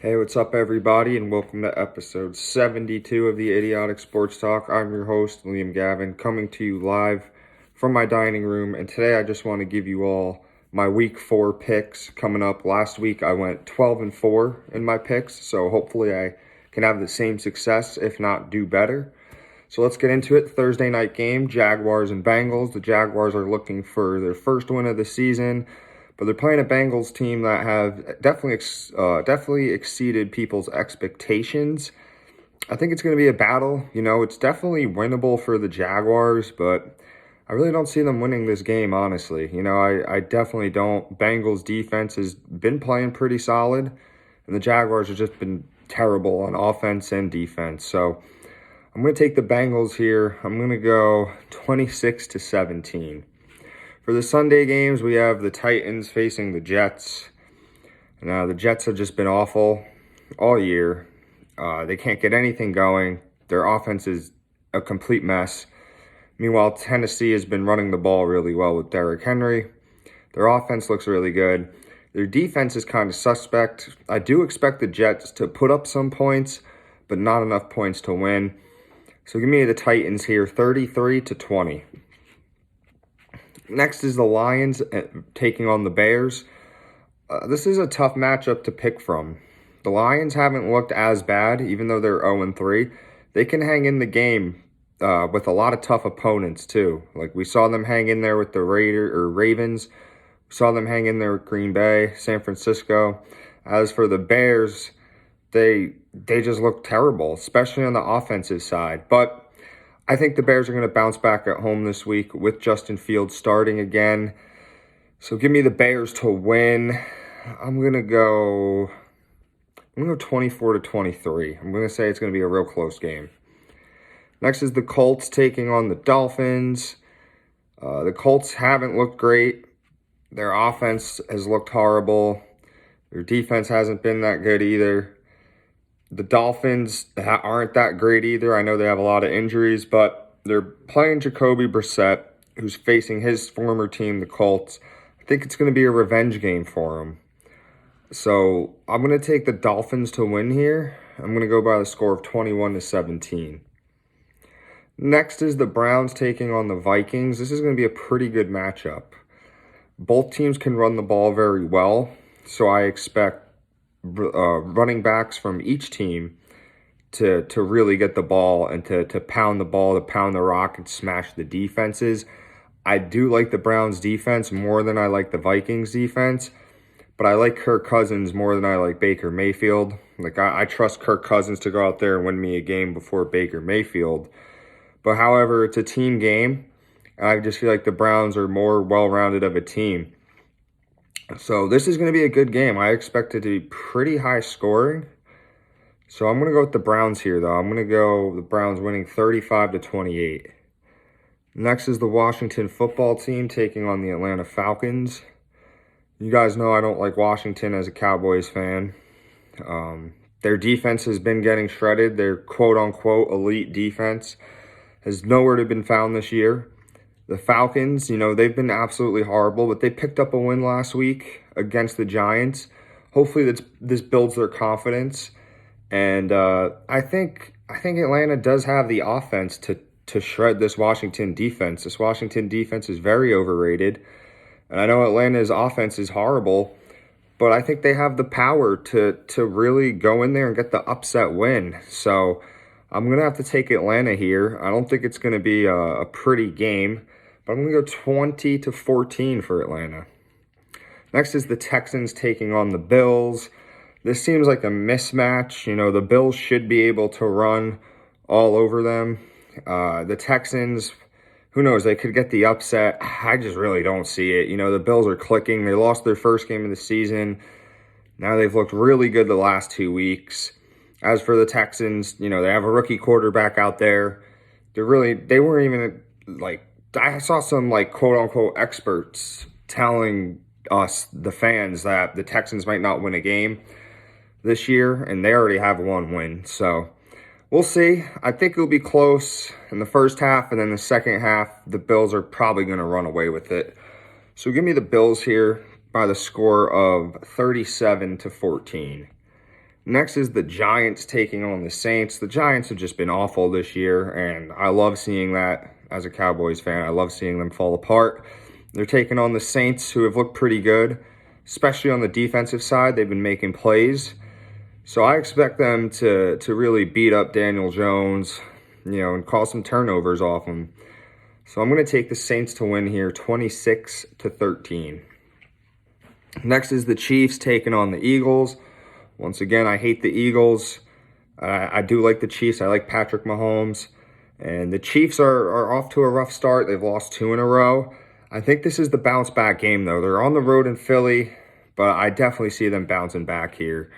Hey, what's up, everybody, and welcome to episode 72 of the Idiotic Sports Talk. I'm your host, Liam Gavin, coming to you live from my dining room, and today I just want to give you all my Week 4 picks coming up. Last week, I went 12-4 in my picks, so hopefully I can have the same success, if not do better. So let's get into it. Thursday night game, Jaguars and Bengals. The Jaguars are looking for their first win of the season, but they're playing a Bengals team that have definitely exceeded people's expectations. I think it's going to be a battle. It's definitely winnable for the Jaguars, but I really don't see them winning this game, honestly. I definitely don't. Bengals defense has been playing pretty solid, and the Jaguars have just been terrible on offense and defense. So I'm going to take the Bengals here. I'm going to go 26-17. For the Sunday games, we have the Titans facing the Jets. Now, the Jets have just been awful all year. They can't get anything going. Their offense is a complete mess. Meanwhile, Tennessee has been running the ball really well with Derrick Henry. Their offense looks really good. Their defense is kind of suspect. I do expect the Jets to put up some points, but not enough points to win. So give me the Titans here, 33-20. Next is the Lions taking on the Bears. This is a tough matchup to pick from. The Lions haven't looked as bad, even though they're 0-3. They can hang in the game with a lot of tough opponents, too. Like, we saw them hang in there with the Ravens. We saw them hang in there with Green Bay, San Francisco. As for the Bears, they just look terrible, especially on the offensive side. But I think the Bears are going to bounce back at home this week with Justin Fields starting again. So give me the Bears to win. I'm going to go 24-23. I'm going to say it's going to be a real close game. Next is the Colts taking on the Dolphins. The Colts haven't looked great. Their offense has looked horrible. Their defense hasn't been that good either. The Dolphins aren't that great either. I know they have a lot of injuries, but they're playing Jacoby Brissett, who's facing his former team, the Colts. I think it's going to be a revenge game for him. So I'm going to take the Dolphins to win here. I'm going to go by the score of 21-17. Next is the Browns taking on the Vikings. This is going to be a pretty good matchup. Both teams can run the ball very well, so I expect running backs from each team to really get the ball and to pound the ball, to pound the rock and smash the defenses. I do like the Browns defense more than I like the Vikings defense, but I like Kirk Cousins more than I like Baker Mayfield. Like, I trust Kirk Cousins to go out there and win me a game before Baker Mayfield. But however, it's a team game, and I just feel like the Browns are more well-rounded of a team. So this is going to be a good game. I expect it to be pretty high scoring. So I'm going to go with the Browns here, though. I'm going to go the Browns winning 35-28. Next is the Washington football team taking on the Atlanta Falcons. You guys know I don't like Washington as a Cowboys fan. Their defense has been getting shredded. Their quote-unquote elite defense has nowhere to been found this year. The Falcons, they've been absolutely horrible, but they picked up a win last week against the Giants. Hopefully this builds their confidence. And I think Atlanta does have the offense to shred this Washington defense. This Washington defense is very overrated. And I know Atlanta's offense is horrible, but I think they have the power to really go in there and get the upset win. So I'm going to have to take Atlanta here. I don't think it's going to be a pretty game, but I'm going to go 20-14 for Atlanta. Next is the Texans taking on the Bills. This seems like a mismatch. The Bills should be able to run all over them. The Texans, who knows, they could get the upset. I just really don't see it. The Bills are clicking. They lost their first game of the season. Now they've looked really good the last 2 weeks. As for the Texans, they have a rookie quarterback out there. They weren't even, I saw some, quote-unquote experts telling us, the fans, that the Texans might not win a game this year, and they already have one win. So we'll see. I think it'll be close in the first half, and then the second half, the Bills are probably going to run away with it. So give me the Bills here by the score of 37-14. Next is the Giants taking on the Saints. The Giants have just been awful this year, and I love seeing that as a Cowboys fan. I love seeing them fall apart. They're taking on the Saints, who have looked pretty good, especially on the defensive side. They've been making plays. So I expect them to really beat up Daniel Jones, and cause some turnovers off him. So I'm going to take the Saints to win here, 26-13. Next is the Chiefs taking on the Eagles. Once again, I hate the Eagles. I do like the Chiefs. I like Patrick Mahomes. And the Chiefs are off to a rough start. They've lost 2 in a row. I think this is the bounce back game, though. They're on the road in Philly, but I definitely see them bouncing back here.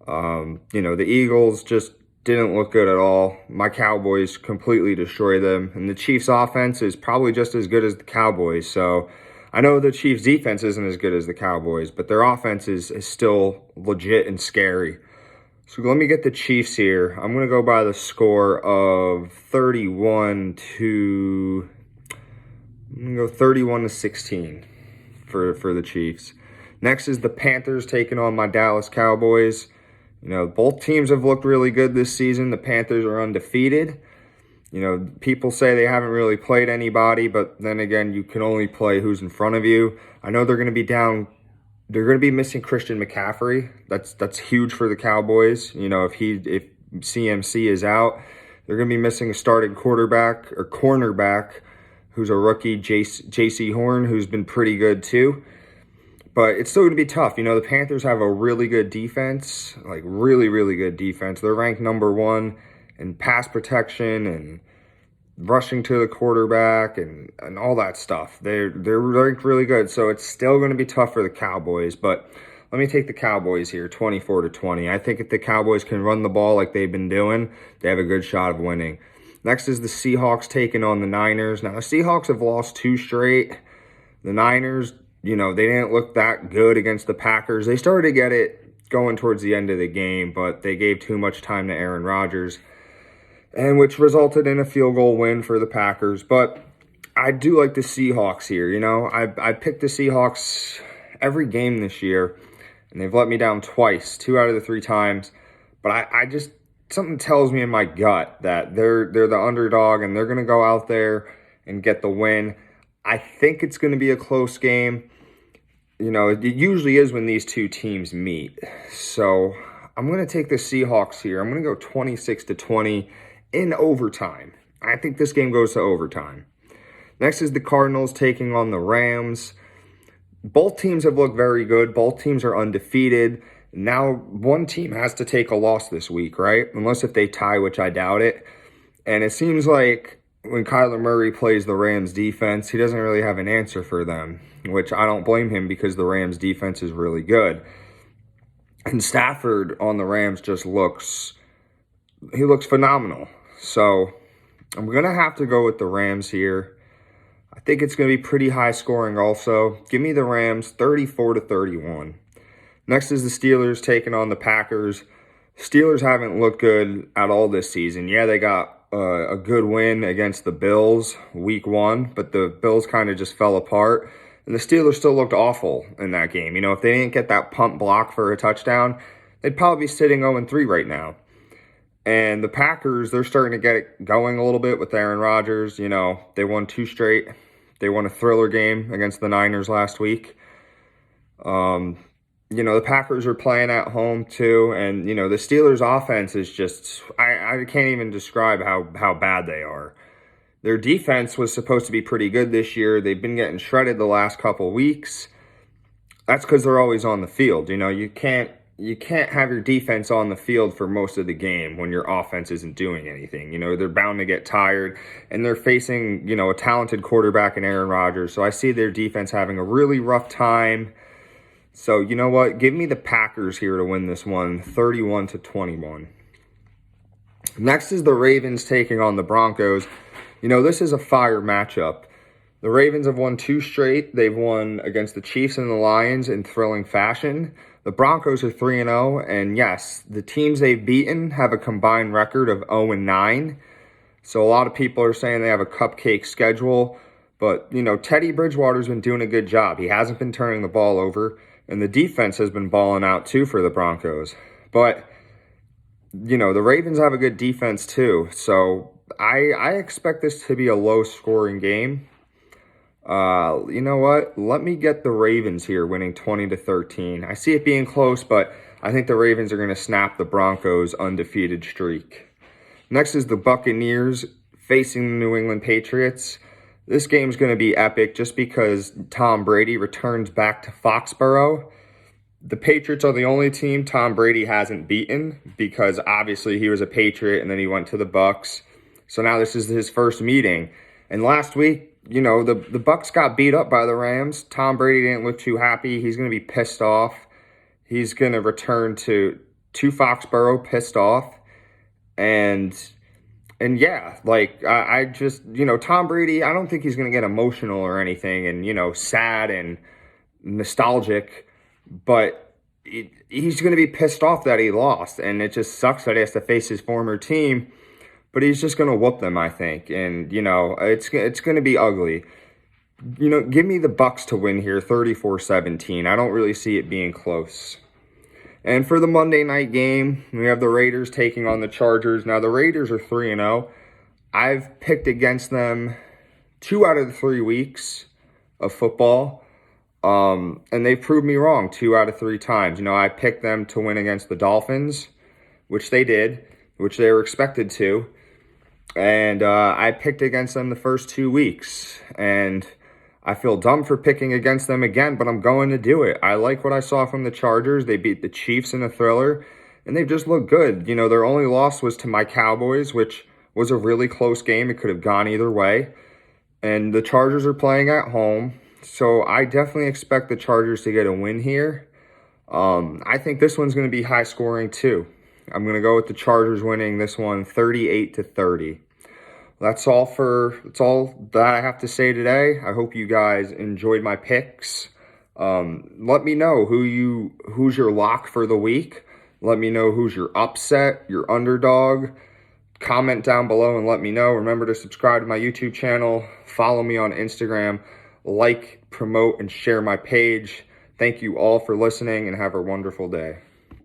The Eagles just didn't look good at all. My Cowboys completely destroyed them. And the Chiefs' offense is probably just as good as the Cowboys. So I know the Chiefs' defense isn't as good as the Cowboys, but their offense is still legit and scary. So let me get the Chiefs here. I'm going to go by the score of 31-16 for the Chiefs. Next is the Panthers taking on my Dallas Cowboys. Both teams have looked really good this season. The Panthers are undefeated. People say they haven't really played anybody, but then again, you can only play who's in front of you. I know they're going to be down. They're going to be missing Christian McCaffrey. That's huge for the Cowboys. If CMC is out, they're going to be missing a starting quarterback or cornerback who's a rookie, J.C. Horn, who's been pretty good too. But it's still going to be tough. The Panthers have a really good defense, like really, really good defense. They're ranked number 1 in pass protection and rushing to the quarterback and all that stuff. They're ranked really good, so it's still going to be tough for the Cowboys. But let me take the Cowboys here, 24-20. I think if the Cowboys can run the ball like they've been doing, they have a good shot of winning. Next is the Seahawks taking on the Niners. Now, the Seahawks have lost 2 straight. The Niners, they didn't look that good against the Packers. They started to get it going towards the end of the game, but they gave too much time to Aaron Rodgers, and which resulted in a field goal win for the Packers. But I do like the Seahawks here. I picked the Seahawks every game this year, and they've let me down twice, 2 out of the 3 times. But I just, something tells me in my gut that they're the underdog, and they're going to go out there and get the win. I think it's going to be a close game. It usually is when these 2 teams meet. So I'm going to take the Seahawks here. I'm going to go 26-20 in overtime. I think this game goes to overtime. Next is the Cardinals taking on the Rams. Both teams have looked very good. Both teams are undefeated. Now, one team has to take a loss this week, right? Unless if they tie, which I doubt it. And it seems like when Kyler Murray plays the Rams defense, he doesn't really have an answer for them, which I don't blame him because the Rams defense is really good. And Stafford on the Rams just looks phenomenal. So I'm going to have to go with the Rams here. I think it's going to be pretty high scoring also. Give me the Rams 34-31. Next is the Steelers taking on the Packers. Steelers haven't looked good at all this season. Yeah, they got a good win against the Bills week 1, but the Bills kind of just fell apart. And the Steelers still looked awful in that game. If they didn't get that punt block for a touchdown, they'd probably be sitting 0-3 right now. And the Packers, they're starting to get it going a little bit with Aaron Rodgers. They won 2 straight. They won a thriller game against the Niners last week. The Packers are playing at home too. And, the Steelers' offense is just, I can't even describe how bad they are. Their defense was supposed to be pretty good this year. They've been getting shredded the last couple weeks. That's because they're always on the field. You can't have your defense on the field for most of the game when your offense isn't doing anything. They're bound to get tired, and they're facing, a talented quarterback in Aaron Rodgers. So I see their defense having a really rough time. So you know what? Give me the Packers here to win this one, 31-21. Next is the Ravens taking on the Broncos. This is a fire matchup. The Ravens have won 2 straight. They've won against the Chiefs and the Lions in thrilling fashion. The Broncos are 3-0, and yes, the teams they've beaten have a combined record of 0-9. So a lot of people are saying they have a cupcake schedule, but, Teddy Bridgewater's been doing a good job. He hasn't been turning the ball over, and the defense has been balling out too for the Broncos. But, the Ravens have a good defense too. So I expect this to be a low-scoring game. You know what? Let me get the Ravens here winning 20-13. I see it being close, but I think the Ravens are going to snap the Broncos' undefeated streak. Next is the Buccaneers facing the New England Patriots. This game is going to be epic just because Tom Brady returns back to Foxborough. The Patriots are the only team Tom Brady hasn't beaten because obviously he was a Patriot and then he went to the Bucs. So now this is his first meeting. And last week, the Bucs got beat up by the Rams. Tom Brady didn't look too happy. He's going to be pissed off. He's going to return to Foxborough pissed off. And yeah, I just, Tom Brady, I don't think he's going to get emotional or anything and, sad and nostalgic. But he's going to be pissed off that he lost, and it just sucks that he has to face his former team. But he's just going to whoop them, I think, and it's going to be ugly. Give me the Bucs to win here, 34-17. I don't really see it being close. And for the Monday night game, we have the Raiders taking on the Chargers. Now the Raiders are 3-0. I've picked against them 2 out of the 3 weeks of football. And they've proved me wrong 2 out of 3 times. I picked them to win against the Dolphins, which they did, which they were expected to. And I picked against them the first 2 weeks. And I feel dumb for picking against them again, but I'm going to do it. I like what I saw from the Chargers. They beat the Chiefs in a thriller, and they've just looked good. Their only loss was to my Cowboys, which was a really close game. It could have gone either way. And the Chargers are playing at home. So I definitely expect the Chargers to get a win here. I think this one's going to be high scoring too. I'm going to go with the Chargers winning this one 38-30. That's all that I have to say today. I hope you guys enjoyed my picks. Let me know who's your lock for the week. Let me know who's your upset, your underdog. Comment down below and let me know. Remember to subscribe to my YouTube channel. Follow me on Instagram. Like, promote, and share my page. Thank you all for listening and have a wonderful day.